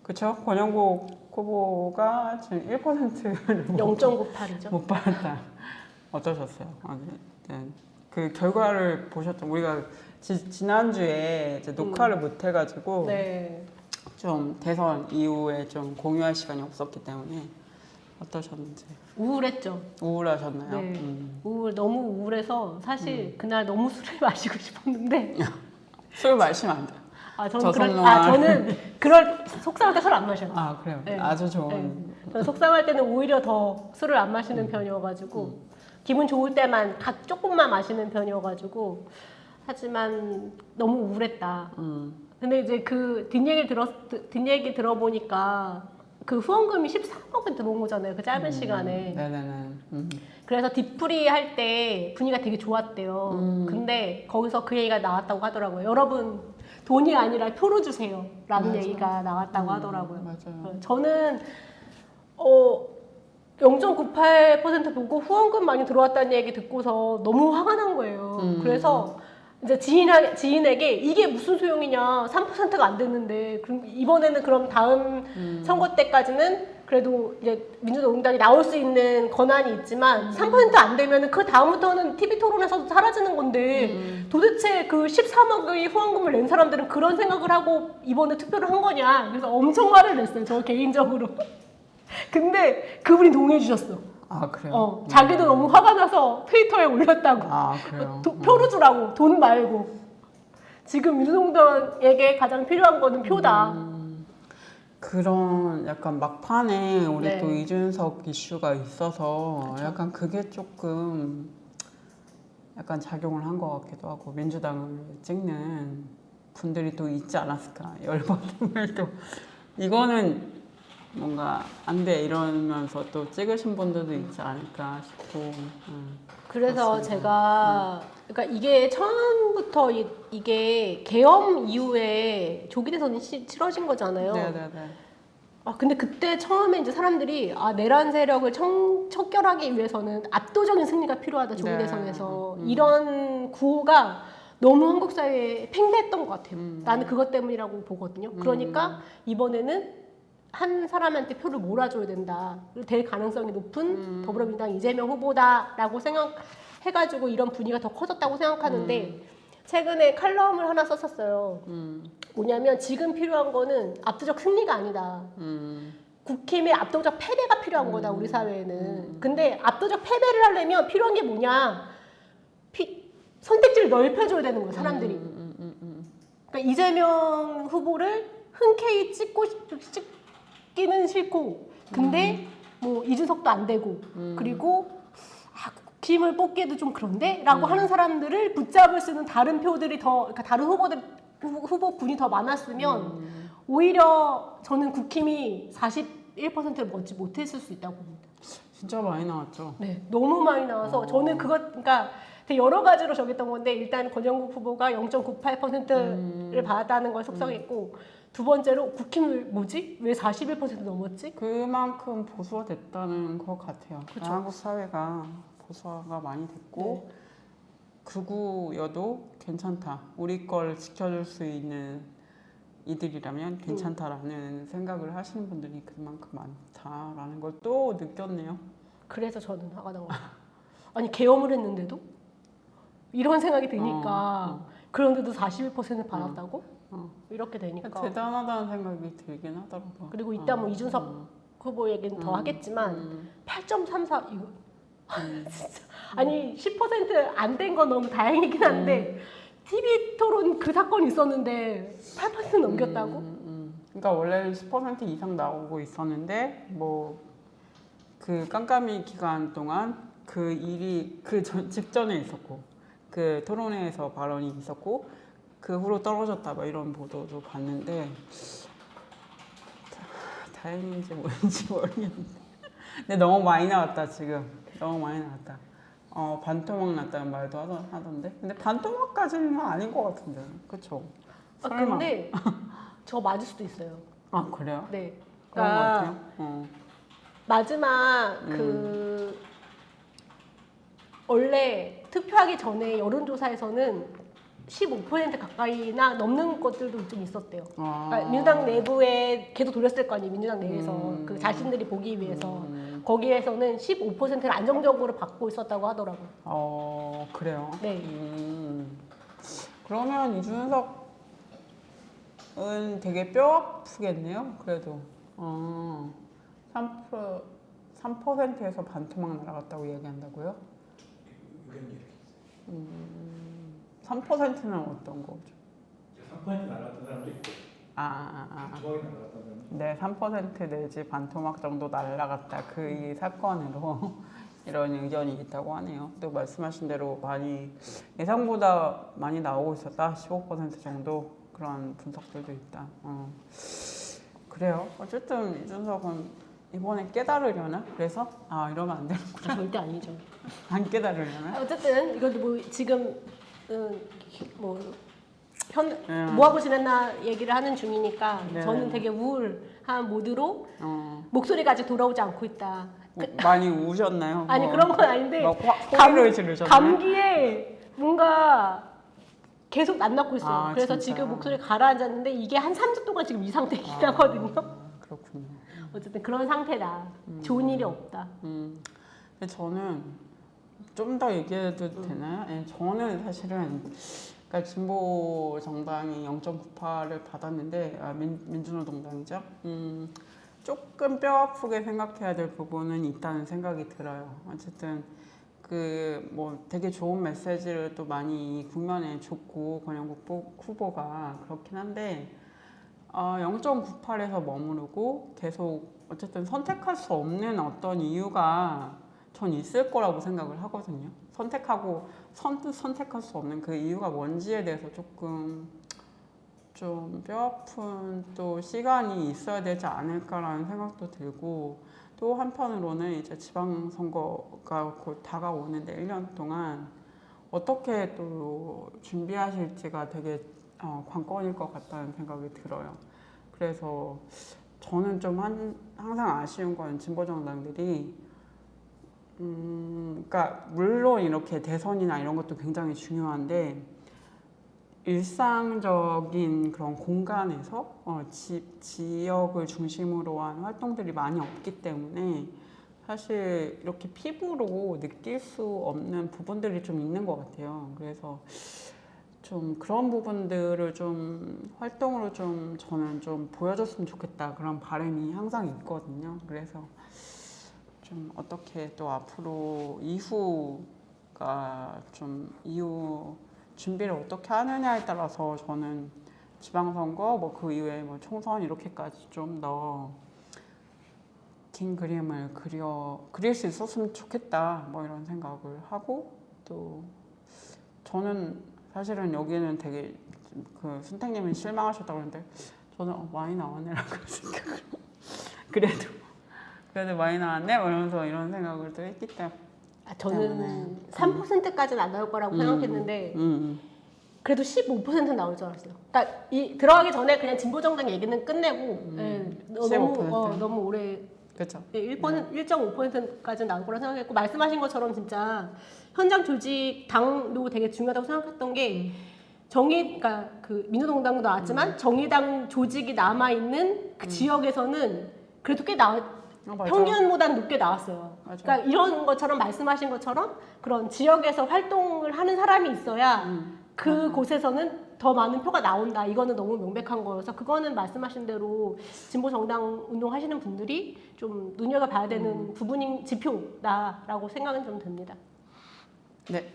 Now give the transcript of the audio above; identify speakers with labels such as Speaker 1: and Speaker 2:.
Speaker 1: 그쵸? 권영국 후보가 지금 1%를
Speaker 2: 0.98이죠.
Speaker 1: 못 받았다. 어떠셨어요? 네. 그 결과를 보셨던 우리가 지난주에 이제 녹화를 못 해가지고
Speaker 2: 네.
Speaker 1: 좀 대선 이후에 좀 공유할 시간이 없었기 때문에 어떠셨는지.
Speaker 2: 우울했죠.
Speaker 1: 우울하셨나요?
Speaker 2: 네. 너무 우울해서 사실 그날 너무 술을 마시고 싶었는데
Speaker 1: 술 마시면 안 돼요.
Speaker 2: 저는 그럴 속상할 때 술 안 마셔요.
Speaker 1: 아, 그래요?
Speaker 2: 네.
Speaker 1: 아주 좋은.
Speaker 2: 네. 저는 속상할 때는 오히려 더 술을 안 마시는 편이어가지고 기분 좋을 때만 조금만 마시는 편이어가지고 하지만 너무 우울했다. 근데 이제 그 뒷얘기 들어보니까 그 후원금이 13억은 들어온 거잖아요. 그 짧은 시간에.
Speaker 1: 네네네.
Speaker 2: 그래서 뒷풀이 할 때 분위기가 되게 좋았대요. 근데 거기서 그 얘기가 나왔다고 하더라고요. 여러분 돈이 아니라 표로 주세요. 라는
Speaker 1: 맞아.
Speaker 2: 얘기가 나왔다고 하더라고요.
Speaker 1: 맞아요.
Speaker 2: 저는 0.98% 보고 후원금 많이 들어왔다는 얘기 듣고서 너무 화가 난 거예요. 그래서 이제 지인에게 이게 무슨 소용이냐, 3%가 안 됐는데, 그럼 이번에는 그럼 다음 선거 때까지는 그래도 이제 민주노동당이 나올 수 있는 권한이 있지만 3%안 되면 그 다음부터는 TV 토론에서도 사라지는 건데 도대체 그 13억의 후원금을 낸 사람들은 그런 생각을 하고 이번에 투표를 한 거냐. 그래서 엄청 화를 냈어요. 저 개인적으로. 근데 그분이 동의해 주셨어.
Speaker 1: 아, 그래요?
Speaker 2: 자기도 너무 화가 나서 트위터에 올렸다고.
Speaker 1: 아, 그래요?
Speaker 2: 표로 주라고. 돈 말고. 지금 민주노동당에게 가장 필요한 거는 표다.
Speaker 1: 그런 약간 막판에 우리
Speaker 2: 네.
Speaker 1: 또 이준석 이슈가 있어서
Speaker 2: 그쵸.
Speaker 1: 약간 그게 조금 약간 작용을 한 것 같기도 하고 민주당을 찍는 분들이 또 있지 않았을까. 열받음을 또 이거는 뭔가 안 돼 이러면서 또 찍으신 분들도 있지 않을까 싶고.
Speaker 2: 그래서
Speaker 1: 그렇습니다.
Speaker 2: 제가 그러니까 이게 처음부터 이게 계엄 이후에 조기 대선이 치러진 거잖아요.
Speaker 1: 네네네.
Speaker 2: 근데 그때 처음에 이제 사람들이 내란 세력을 척결하기 위해서는 압도적인 승리가 필요하다 조기
Speaker 1: 네.
Speaker 2: 대선에서 이런 구호가 너무 한국 사회에 팽배했던 것 같아요. 나는 그것 때문이라고 보거든요. 그러니까 이번에는 한 사람한테 표를 몰아줘야 된다. 될 가능성이 높은 더불어민주당 이재명 후보다라고 생각해가지고 이런 분위기가 더 커졌다고 생각하는데 최근에 칼럼을 하나 썼었어요. 뭐냐면 지금 필요한 거는 압도적 승리가 아니다. 국힘의 압도적 패배가 필요한 거다 우리 사회에는. 근데 압도적 패배를 하려면 필요한 게 뭐냐? 선택지를 넓혀줘야 되는 거예요 사람들이. 그러니까 이재명 후보를 흔쾌히 찍기는 싫고 근데 뭐 이준석도 안 되고 그리고 국힘을 뽑기에도 좀 그런데? 라고 하는 사람들을 붙잡을 수 있는 다른 표들이 그러니까 다른 후보군이 더 많았으면 오히려 저는 국힘이 41%를 얻지 못했을 수 있다고 봅니다.
Speaker 1: 진짜 많이 나왔죠.
Speaker 2: 네, 너무 많이 나와서 저는 그러니까 되게 여러 가지로 저기했던 건데 일단 권영국 후보가 0.98%를 받았다는 걸 속상했고 두 번째로 국힘을 왜 41% 넘었지?
Speaker 1: 그만큼 보수화됐다는 것 같아요.
Speaker 2: 그쵸.
Speaker 1: 한국 사회가 보수화가 많이 됐고 극우여도 괜찮다. 우리 걸 지켜줄 수 있는 이들이라면 괜찮다라는 생각을 하시는 분들이 그만큼 많다라는 걸 또 느꼈네요.
Speaker 2: 그래서 저는 화가 난 거예요. 아니 개엄을 했는데도 이런 생각이 드니까 그런데도 41% 받았다고? 이렇게 되니까
Speaker 1: 대단하다는 생각이 들긴 하더라고요.
Speaker 2: 그리고 이따 뭐 이준석 후보 얘기는 더 하겠지만 8.34 이거 진짜 아니 10% 안 된 건 너무 다행이긴 한데 TV 토론 그 사건이 있었는데 8% 넘겼다고?
Speaker 1: 그러니까 원래 10% 이상 나오고 있었는데 뭐 그 깜깜이 기간 동안 그 일이 직전에 있었고 그 토론회에서 발언이 있었고 그 후로 떨어졌다 뭐 이런 보도도 봤는데 다행인지 뭔지 모르겠는데 근데 너무 많이 나왔다 지금 너무 많이 나왔다. 반토막 났다는 말도 하던데 근데 반토막까지는 아닌 것 같은데 그쵸? 설마.
Speaker 2: 근데 저 맞을 수도 있어요.
Speaker 1: 아 그래요?
Speaker 2: 네.
Speaker 1: 그런 것 같아요?
Speaker 2: 마지막 원래 투표하기 전에 여론조사에서는 15% 가까이나 넘는 것들도 좀 있었대요.
Speaker 1: 아.
Speaker 2: 그러니까 민주당 내부에 계속 돌렸을 거 아니에요. 민주당 내에서 그 자신들이 보기 위해서 거기에서는 15%를 안정적으로 받고 있었다고 하더라고요.
Speaker 1: 그래요?
Speaker 2: 네.
Speaker 1: 그러면 이준석은 되게 뼈 아프겠네요. 그래도 3%에서 반토막 날아갔다고 얘기한다고요? 3%는 어떤 거죠?
Speaker 3: 3% 날아갔던 사람도 있고 반토막이 날아갔던 사람도 있고.
Speaker 1: 네, 3% 내지 반토막 정도 날아갔다. 그 이 사건으로 이런 의견이 있다고 하네요. 또 말씀하신 대로 많이 예상보다 많이 나오고 있었다. 15% 정도 그런 분석들도 있다. 그래요. 어쨌든 이준석은 이번에 깨달으려나? 그래서 이러면 안 되는구나.
Speaker 2: 절대 아니죠.
Speaker 1: 안 깨달으려나?
Speaker 2: 어쨌든 이것도 뭐 지금 뭐
Speaker 1: 네.
Speaker 2: 뭐하고 지냈나 얘기를 하는 중이니까
Speaker 1: 네.
Speaker 2: 저는 되게 우울한 모드로
Speaker 1: 어,
Speaker 2: 목소리가 아직 돌아오지 않고 있다.
Speaker 1: 많이 우셨나요?
Speaker 2: 아니
Speaker 1: 뭐,
Speaker 2: 그런 건 아닌데
Speaker 1: 막 소리를 지르셨나요?
Speaker 2: 감기에 뭔가 계속 낯났고 있어요. 그래서
Speaker 1: 진짜요?
Speaker 2: 지금 목소리 가라앉았는데 이게 한 3주 동안 지금 이 상태이긴 하거든요.
Speaker 1: 그렇군요.
Speaker 2: 어쨌든 그런 상태다. 좋은 일이 없다.
Speaker 1: 근데 저는 좀 더 얘기해도 되나요? 예, 저는 사실은 그러니까 진보 정당이 0.98을 받았는데 민주노동당이죠. 조금 뼈 아프게 생각해야 될 부분은 있다는 생각이 들어요. 어쨌든 그 뭐 되게 좋은 메시지를 또 많이 국면에 줬고 권영국 후보가 그렇긴 한데 0.98에서 머무르고 계속 어쨌든 선택할 수 없는 어떤 이유가 전 있을 거라고 생각을 하거든요. 선택할 수 없는 그 이유가 뭔지에 대해서 조금 좀 뼈아픈 또 시간이 있어야 되지 않을까라는 생각도 들고 또 한편으로는 이제 지방선거가 곧 다가오는데 1년 동안 어떻게 또 준비하실지가 되게 관건일 것 같다는 생각이 들어요. 그래서 저는 좀 항상 아쉬운 건 진보정당들이 그러니까 물론 이렇게 대선이나 이런 것도 굉장히 중요한데 일상적인 그런 공간에서 지역을 중심으로 한 활동들이 많이 없기 때문에 사실 이렇게 피부로 느낄 수 없는 부분들이 좀 있는 것 같아요. 그래서 좀 그런 부분들을 좀 활동으로 좀 저는 좀 보여줬으면 좋겠다 그런 바람이 항상 있거든요. 그래서 좀 어떻게 또 앞으로 이후가 좀 이후 준비를 어떻게 하느냐에 따라서 저는 지방선거 뭐 그 이후에 뭐 총선 이렇게까지 좀 더 긴 그림을 그릴 수 있었으면 좋겠다 뭐 이런 생각을 하고 또 저는 사실은 여기는 되게 그 순택님이 실망하셨다고 그러는데 저는 많이 나왔네라고 생각을 그래도 많이 나왔네 뭐 이러면서 이런 생각을 또 했기 때문에
Speaker 2: 저는 3%까지는 안 나올 거라고 생각했는데 그래도 15% 나올 줄 알았어요. 그러니까 들어가기 전에 그냥 진보정당 얘기는 끝내고 너무 오래
Speaker 1: 그렇죠.
Speaker 2: 1.5%까지 나올 거라 생각했고 말씀하신 것처럼 진짜 현장 조직 당도 되게 중요하다고 생각했던 게 그러니까 그 민주동당도 나왔지만 정의당 조직이 남아 있는 그 지역에서는 그래도 꽤 평균보다는 높게 나왔어요.
Speaker 1: 맞아.
Speaker 2: 그러니까 이런 것처럼 말씀하신 것처럼 그런 지역에서 활동을 하는 사람이 있어야 그 곳에서는 더 많은 표가 나온다. 이거는 너무 명백한 거여서 그거는 말씀하신 대로 진보 정당 운동하시는 분들이 좀 눈여겨봐야 되는 부분인 지표다라고 생각은 좀 듭니다.
Speaker 1: 네.